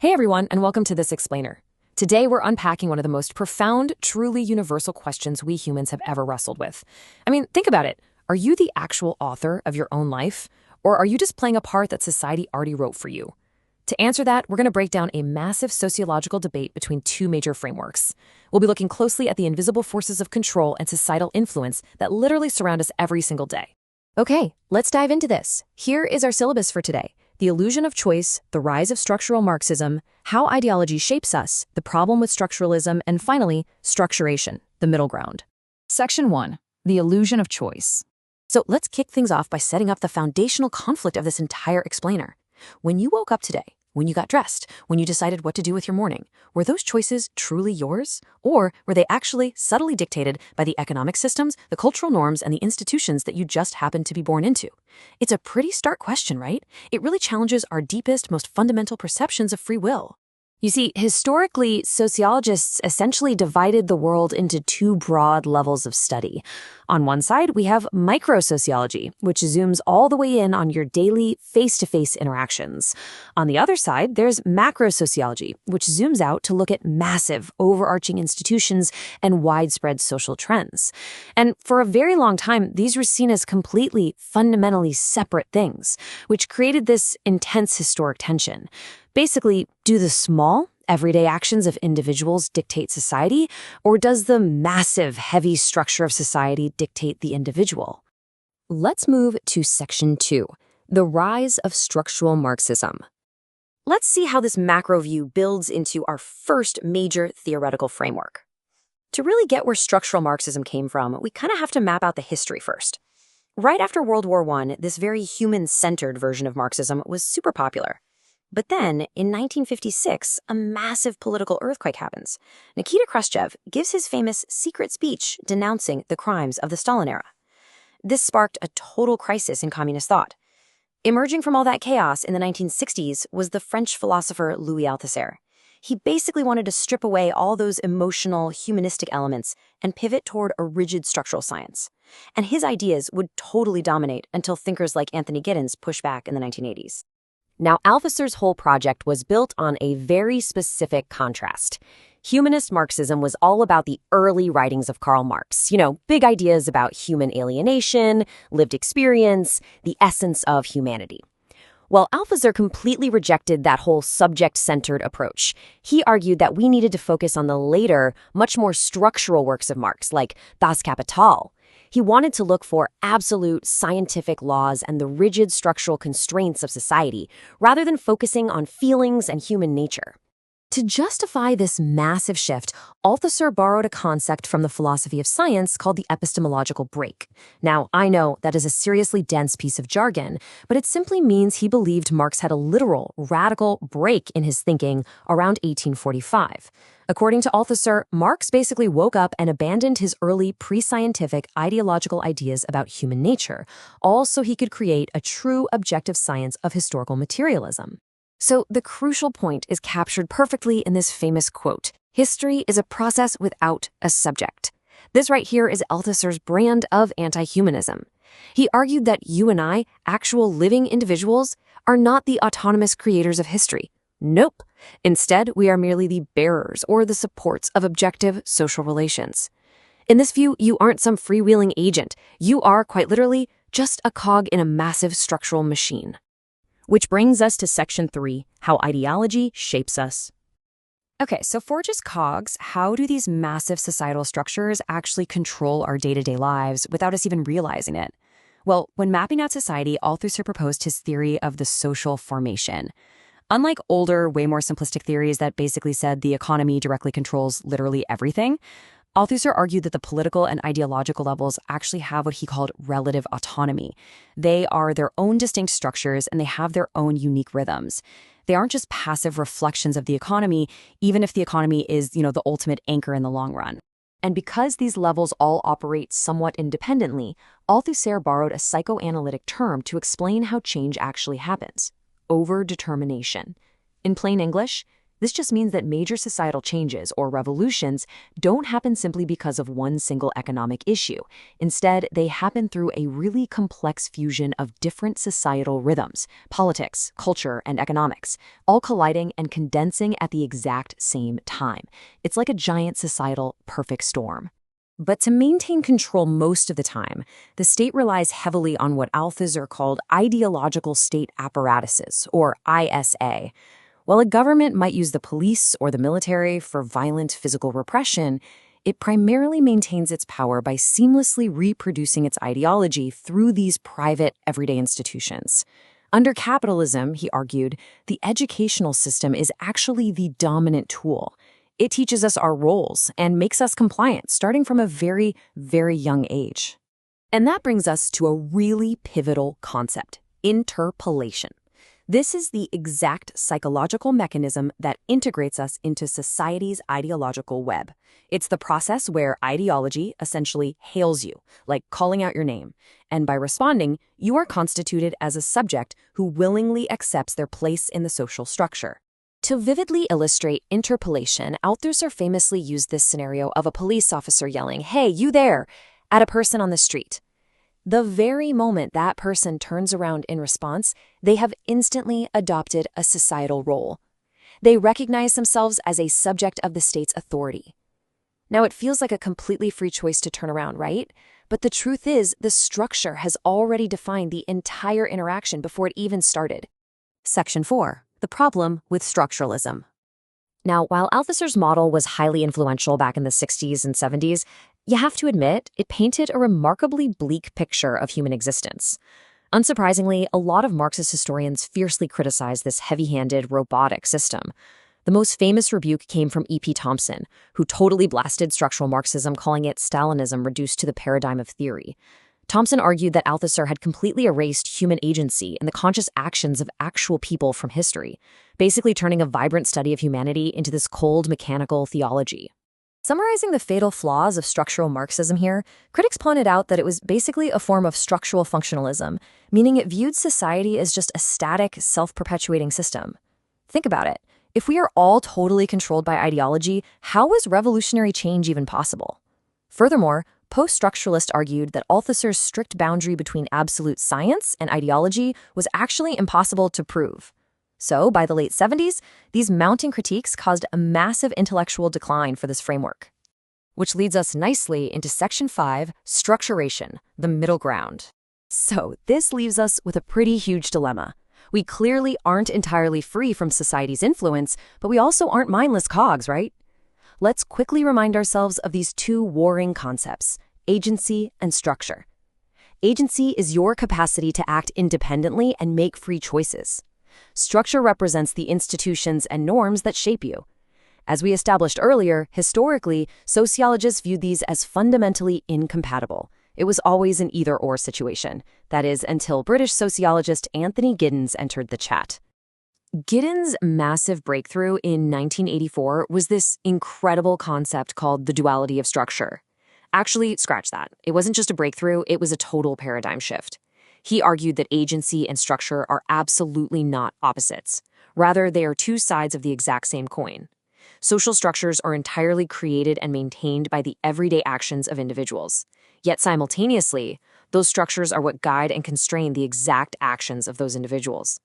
Hey everyone, and welcome to This Explainer. Today we're unpacking one of the most profound, truly universal questions we humans have ever wrestled with. I mean, think about it. Are you the actual author of your own life? Or are you just playing a part that society already wrote for you? To answer that, we're going to break down a massive sociological debate between two major frameworks. We'll be looking closely at the invisible forces of control and societal influence that literally surround us every single day. Okay, let's dive into this. Here is our syllabus for today. The illusion of choice, the rise of structural Marxism, how ideology shapes us, the problem with structuralism, and finally, structuration, the middle ground. Section 1. The illusion of choice. So let's kick things off by setting up the foundational conflict of this entire explainer. When you woke up today, when you got dressed, when you decided what to do with your morning, were those choices truly yours? Or were they actually subtly dictated by the economic systems, the cultural norms, and the institutions that you just happened to be born into? It's a pretty stark question, right? It really challenges our deepest, most fundamental perceptions of free will. You see, historically, sociologists essentially divided the world into two broad levels of study. On one side, we have microsociology, which zooms all the way in on your daily face-to-face interactions. On the other side, there's macrosociology, which zooms out to look at massive, overarching institutions and widespread social trends. And for a very long time, these were seen as completely, fundamentally separate things, which created this intense historic tension. Basically, do the small, everyday actions of individuals dictate society, or does the massive, heavy structure of society dictate the individual? Let's move to Section 2, the rise of structural Marxism. Let's see how this macro view builds into our first major theoretical framework. To really get where structural Marxism came from, we kind of have to map out the history first. Right after World War I, this very human-centered version of Marxism was super popular. But then, in 1956, a massive political earthquake happens. Nikita Khrushchev gives his famous secret speech denouncing the crimes of the Stalin era. This sparked a total crisis in communist thought. Emerging from all that chaos in the 1960s was the French philosopher Louis Althusser. He basically wanted to strip away all those emotional, humanistic elements and pivot toward a rigid structural science. And his ideas would totally dominate until thinkers like Anthony Giddens pushed back in the 1980s. Now, Althusser's whole project was built on a very specific contrast. Humanist Marxism was all about the early writings of Karl Marx, big ideas about human alienation, lived experience, the essence of humanity. Well, Althusser completely rejected that whole subject-centered approach. He argued that we needed to focus on the later, much more structural works of Marx, like Das Kapital. He wanted to look for absolute scientific laws and the rigid structural constraints of society, rather than focusing on feelings and human nature. To justify this massive shift, Althusser borrowed a concept from the philosophy of science called the epistemological break. Now, I know that is a seriously dense piece of jargon, but it simply means he believed Marx had a literal, radical break in his thinking around 1845. According to Althusser, Marx basically woke up and abandoned his early pre-scientific ideological ideas about human nature, all so he could create a true objective science of historical materialism. So the crucial point is captured perfectly in this famous quote, "History is a process without a subject." This right here is Althusser's brand of anti-humanism. He argued that you and I, actual living individuals, are not the autonomous creators of history. Nope. Instead, we are merely the bearers or the supports of objective social relations. In this view, you aren't some freewheeling agent. You are, quite literally, just a cog in a massive structural machine. Which brings us to Section 3, how ideology shapes us. Okay, so for just cogs, how do these massive societal structures actually control our day-to-day lives without us even realizing it? Well, when mapping out society, Althusser proposed his theory of the social formation. Unlike older, way more simplistic theories that basically said the economy directly controls literally everything, Althusser argued that the political and ideological levels actually have what he called relative autonomy. They are their own distinct structures and they have their own unique rhythms. They aren't just passive reflections of the economy, even if the economy is, the ultimate anchor in the long run. And because these levels all operate somewhat independently, Althusser borrowed a psychoanalytic term to explain how change actually happens: overdetermination. In plain English, This just means that major societal changes or revolutions don't happen simply because of one single economic issue. Instead, they happen through a really complex fusion of different societal rhythms, politics, culture, and economics, all colliding and condensing at the exact same time. It's like a giant societal perfect storm. But to maintain control most of the time, the state relies heavily on what Althusser called ideological state apparatuses, or ISA. While a government might use the police or the military for violent physical repression, it primarily maintains its power by seamlessly reproducing its ideology through these private, everyday institutions. Under capitalism, he argued, the educational system is actually the dominant tool. It teaches us our roles and makes us compliant, starting from a very, very young age. And that brings us to a really pivotal concept: interpolation. This is the exact psychological mechanism that integrates us into society's ideological web. It's the process where ideology essentially hails you, like calling out your name. And by responding, you are constituted as a subject who willingly accepts their place in the social structure. To vividly illustrate interpolation, Althusser famously used this scenario of a police officer yelling, "Hey, you there!" at a person on the street. The very moment that person turns around in response, they have instantly adopted a societal role. They recognize themselves as a subject of the state's authority. Now, it feels like a completely free choice to turn around, right? But the truth is, the structure has already defined the entire interaction before it even started. Section 4. The problem with structuralism. Now, while Althusser's model was highly influential back in the 60s and 70s, you have to admit, it painted a remarkably bleak picture of human existence. Unsurprisingly, a lot of Marxist historians fiercely criticize this heavy-handed, robotic system. The most famous rebuke came from E.P. Thompson, who totally blasted structural Marxism, calling it Stalinism reduced to the paradigm of theory. Thompson argued that Althusser had completely erased human agency and the conscious actions of actual people from history, basically turning a vibrant study of humanity into this cold, mechanical theology. Summarizing the fatal flaws of structural Marxism here, critics pointed out that it was basically a form of structural functionalism, meaning it viewed society as just a static, self-perpetuating system. Think about it. If we are all totally controlled by ideology, how is revolutionary change even possible? Furthermore, post-structuralists argued that Althusser's strict boundary between absolute science and ideology was actually impossible to prove. So, by the late 70s, these mounting critiques caused a massive intellectual decline for this framework. Which leads us nicely into Section 5, Structuration, the middle ground. So, this leaves us with a pretty huge dilemma. We clearly aren't entirely free from society's influence, but we also aren't mindless cogs, right? Let's quickly remind ourselves of these two warring concepts: agency and structure. Agency is your capacity to act independently and make free choices. Structure represents the institutions and norms that shape you. As we established earlier, historically, sociologists viewed these as fundamentally incompatible. It was always an either-or situation. That is, until British sociologist Anthony Giddens entered the chat. Giddens' massive breakthrough in 1984 was this incredible concept called the duality of structure. Actually, scratch that. It wasn't just a breakthrough, it was a total paradigm shift. He argued that agency and structure are absolutely not opposites. Rather, they are two sides of the exact same coin. Social structures are entirely created and maintained by the everyday actions of individuals. Yet simultaneously, those structures are what guide and constrain the exact actions of those individuals.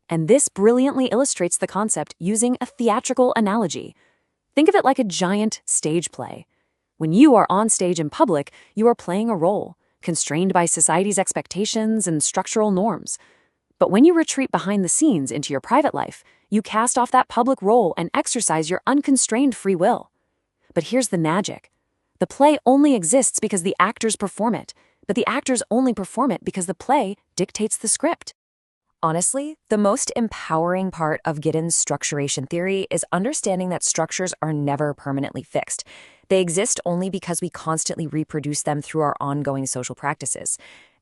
And this brilliantly illustrates the concept using a theatrical analogy. Think of it like a giant stage play. When you are on stage in public, you are playing a role, constrained by society's expectations and structural norms. But when you retreat behind the scenes into your private life, you cast off that public role and exercise your unconstrained free will. But here's the magic. The play only exists because the actors perform it, but the actors only perform it because the play dictates the script. Honestly, the most empowering part of Giddens' structuration theory is understanding that structures are never permanently fixed. They exist only because we constantly reproduce them through our ongoing social practices.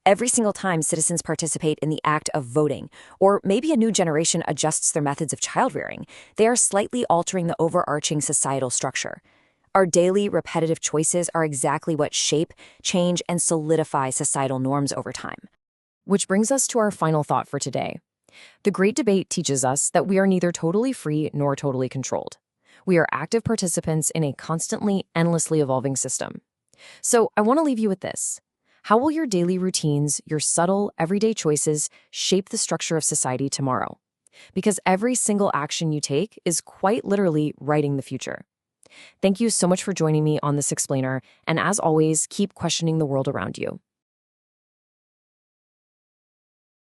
Every single time citizens participate in the act of voting, or maybe a new generation adjusts their methods of child-rearing, they are slightly altering the overarching societal structure. Our daily, repetitive choices are exactly what shape, change, and solidify societal norms over time. Which brings us to our final thought for today. The Great Debate teaches us that we are neither totally free nor totally controlled. We are active participants in a constantly, endlessly evolving system. So I want to leave you with this. How will your daily routines, your subtle, everyday choices shape the structure of society tomorrow? Because every single action you take is quite literally writing the future. Thank you so much for joining me on this explainer, and as always, keep questioning the world around you.